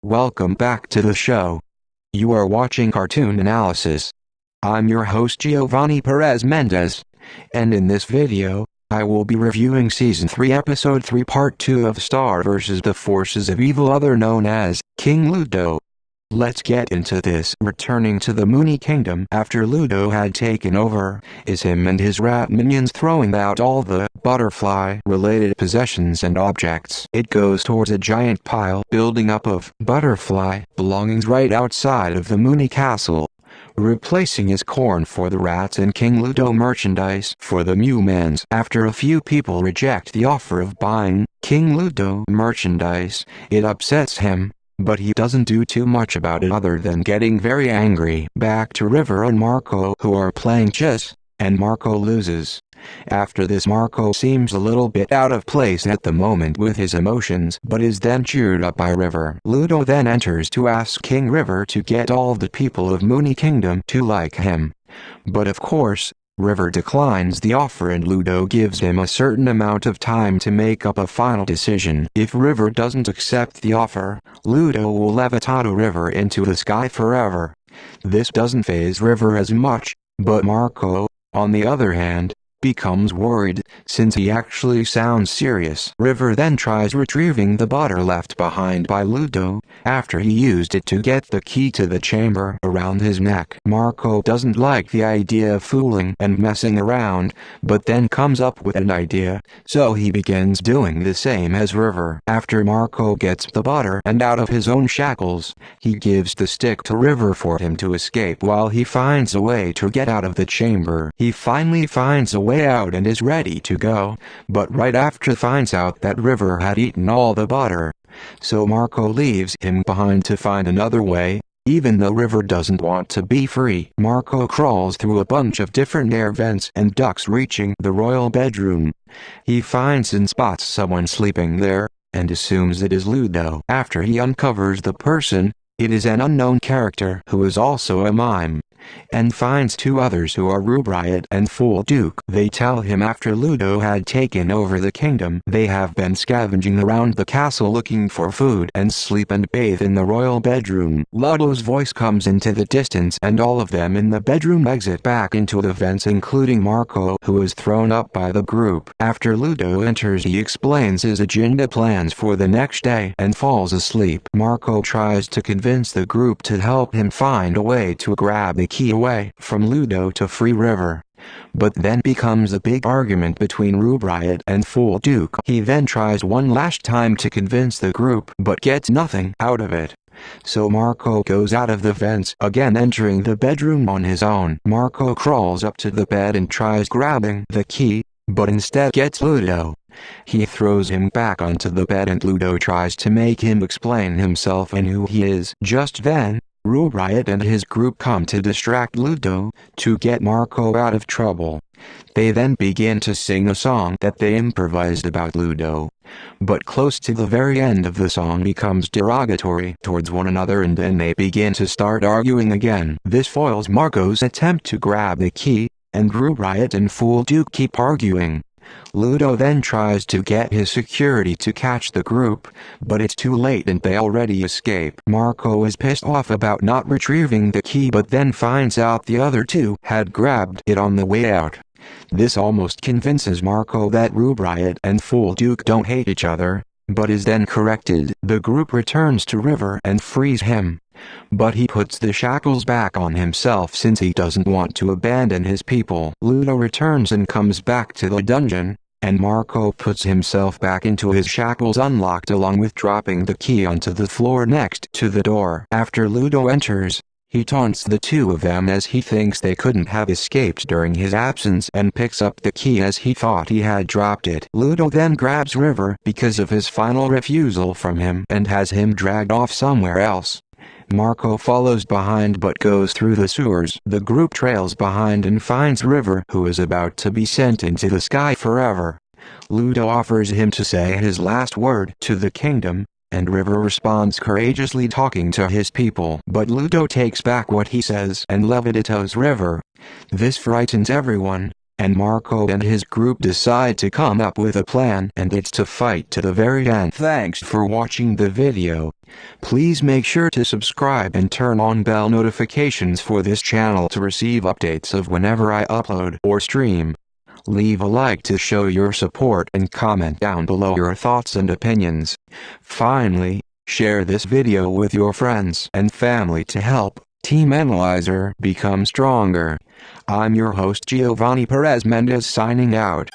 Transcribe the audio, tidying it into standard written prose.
Welcome back to the show. You are watching Cartoon Analysis. I'm your host Giovanni Perez Mendez, and in this video, I will be reviewing Season 3 Episode 3 Part 2 of Star vs. the Forces of Evil, other known as King Ludo. Let's get into this. Returning to the Mooney Kingdom after Ludo had taken over, is him and his rat minions throwing out all the butterfly-related possessions and objects. It goes towards a giant pile building up of butterfly belongings right outside of the Mooney Castle, replacing his corn for the rats and King Ludo merchandise for the Mewmans. After a few people reject the offer of buying King Ludo merchandise, it upsets him, but he doesn't do too much about it other than getting very angry. Back to River and Marco, who are playing chess, and Marco loses. After this, Marco seems a little bit out of place at the moment with his emotions, but is then cheered up by River. Ludo then enters to ask King River to get all the people of Mooney Kingdom to like him. But of course, River declines the offer and Ludo gives him a certain amount of time to make up a final decision. If River doesn't accept the offer, Ludo will levitate River into the sky forever. This doesn't faze River as much, but Marco, on the other hand, becomes worried, since he actually sounds serious. River then tries retrieving the butter left behind by Ludo, after he used it to get the key to the chamber around his neck. Marco doesn't like the idea of fooling and messing around, but then comes up with an idea, so he begins doing the same as River. After Marco gets the butter and out of his own shackles, he gives the stick to River for him to escape while he finds a way to get out of the chamber. He finally finds a way out and is ready to go, but right after finds out that River had eaten all the butter. So Marco leaves him behind to find another way, even though River doesn't want to be free. Marco crawls through a bunch of different air vents and ducks reaching the royal bedroom. He finds and spots someone sleeping there, and assumes it is Ludo. After he uncovers the person, it is an unknown character who is also a mime, and finds two others who are Rubriot and Fool Duke. They tell him after Ludo had taken over the kingdom, they have been scavenging around the castle looking for food and sleep and bathe in the royal bedroom. Ludo's voice comes into the distance and all of them in the bedroom exit back into the vents, including Marco, who is thrown up by the group. After Ludo enters, he explains his agenda plans for the next day and falls asleep. Marco tries to convince the group to help him find a way to grab the key away from Ludo to free River, but then becomes a big argument between Rubriot and Fool Duke. He then tries one last time to convince the group but gets nothing out of it. So Marco goes out of the vents, again entering the bedroom on his own. Marco crawls up to the bed and tries grabbing the key, but instead gets Ludo. He throws him back onto the bed and Ludo tries to make him explain himself and who he is. Just then, Rubriot and his group come to distract Ludo, to get Marco out of trouble. They then begin to sing a song that they improvised about Ludo, but close to the very end of the song becomes derogatory towards one another and then they begin to start arguing again. This foils Marco's attempt to grab the key, and Rubriot and Fool Duke keep arguing. Ludo then tries to get his security to catch the group, but it's too late and they already escape. Marco is pissed off about not retrieving the key but then finds out the other two had grabbed it on the way out. This almost convinces Marco that Rubriot and Fool Duke don't hate each other, but is then corrected. The group returns to River and frees him, but he puts the shackles back on himself since he doesn't want to abandon his people. Ludo returns and comes back to the dungeon, and Marco puts himself back into his shackles unlocked along with dropping the key onto the floor next to the door. After Ludo enters, he taunts the two of them as he thinks they couldn't have escaped during his absence and picks up the key as he thought he had dropped it. Ludo then grabs River because of his final refusal from him and has him dragged off somewhere else. Marco follows behind but goes through the sewers. The group trails behind and finds River, who is about to be sent into the sky forever. Ludo offers him to say his last word to the kingdom, and River responds courageously talking to his people. But Ludo takes back what he says and levitates River. This frightens everyone, and Marco and his group decide to come up with a plan, and it's to fight to the very end. Thanks for watching the video. Please make sure to subscribe and turn on bell notifications for this channel to receive updates of whenever I upload or stream. Leave a like to show your support and comment down below your thoughts and opinions. Finally, share this video with your friends and family to help Team Analyzer become stronger. I'm your host Giovanni Perez Mendez signing out.